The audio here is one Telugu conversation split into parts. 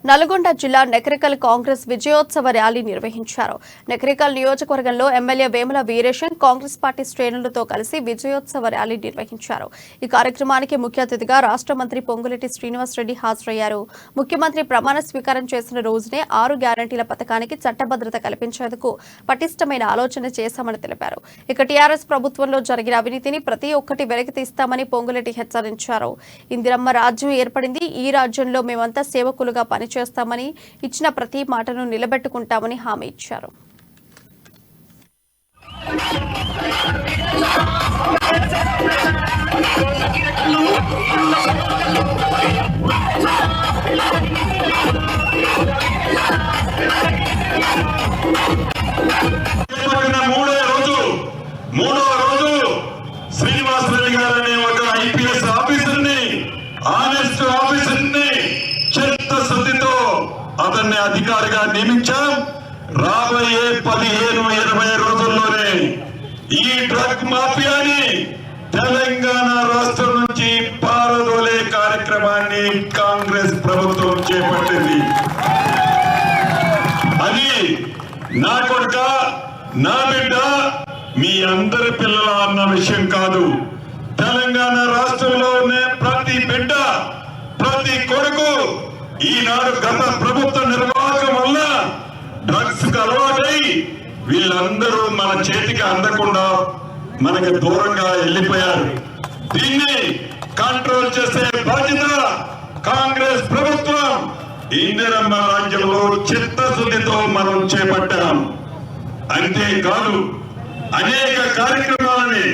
నల్గొండ జిల్లా నకరికల్ కాంగ్రెస్ విజయోత్సవ ర్యాలీ నిర్వహించారు. నకరికల్ నియోజకవర్గంలో ఎమ్మెల్యే వేముల వీరేశం కాంగ్రెస్ పార్టీ శ్రేణులతో కలిసి విజయోత్సవ ర్యాలీ నిర్వహించారు. ఈ కార్యక్రమానికి ముఖ్య అతిథిగా రాష్ట్ర మంత్రి పొంగులేటి శ్రీనివాసరెడ్డి హాజరయ్యారు. ముఖ్యమంత్రి ప్రమాణ స్వీకారం చేసిన రోజునే 6 గ్యారంటీల పథకానికి చట్టభద్రత కల్పించేందుకు పటిష్టమైన ఆలోచన చేశామని తెలిపారు. ఇక టీఆర్ఎస్ ప్రభుత్వంలో జరిగిన అవినీతిని ప్రతి ఒక్కటి వెలికి తీస్తామని పొంగులేటి హెచ్చరించారు. ఇందిరమ్మ రాజ్యం ఏర్పడింది. ఈ రాజ్యంలో మేమంతా సేవకులుగా పనిచేస్తామని, ఇచ్చిన ప్రతి మాటను నిలబెట్టుకుంటామని హామీ ఇచ్చారు. మూడవ రోజు శ్రీనివాసరెడ్డి గారు అనే ఒక ఐపీఎస్ ఆఫీసర్ని, ఆనెస్ట్ ఆఫీసర్ని చిత్తశుద్ధితో అతన్ని అధికారిగా నియమించాం. రాబోయే 15-20 రోజుల్లోనే ఈ డ్రగ్ మాఫియాని తెలంగాణ రాష్ట్రం నుంచి పారదోలే కార్యక్రమాన్ని కాంగ్రెస్ ప్రభుత్వం చేపట్టింది. అది నా కొడుక, నా బిడ్డ, మీ అందరి పిల్లల అన్న విషయం కాదు. తెలంగాణ రాష్ట్రంలోనే ప్రతి బిడ్డ, ప్రతి కొడుకు ఈనాడు గత ప్రభుత్వ నిర్వాహకం వల్ల డ్రగ్స్ కు అలవాటై వీళ్ళందరూ మన చేతికి అందకుండా మనకి దూరంగా వెళ్ళిపోయారు. దీన్ని కంట్రోల్ చేసే బాధ్యత కాంగ్రెస్ ప్రభుత్వం ఇందిరమ్మ రాజ్యంలో చిత్తశుద్ధితో మనం చేపట్టాం. అంతేకాదు, అనేక కార్యక్రమాలని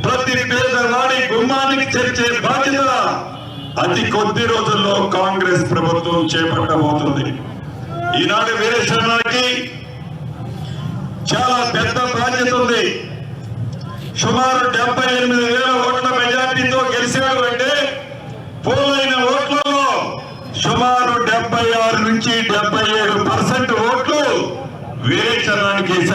ప్రతి పేదవాడి గుమ్మానికి చేర్చే బాధ్యత అతి కొద్ది రోజుల్లో కాంగ్రెస్ ప్రభుత్వం చేపట్టబోతుంది. ఈనాడు వీరేశంకి చాలా పెద్ద బాధ్యత ఉంది. సుమారు 78,000 ఓట్ల మెజార్టీతో గెలిచాడు అంటే పోలైన ఓట్లలో సుమారు 76 నుంచి 77% ఓట్లు వీరేశంకి వేశారు.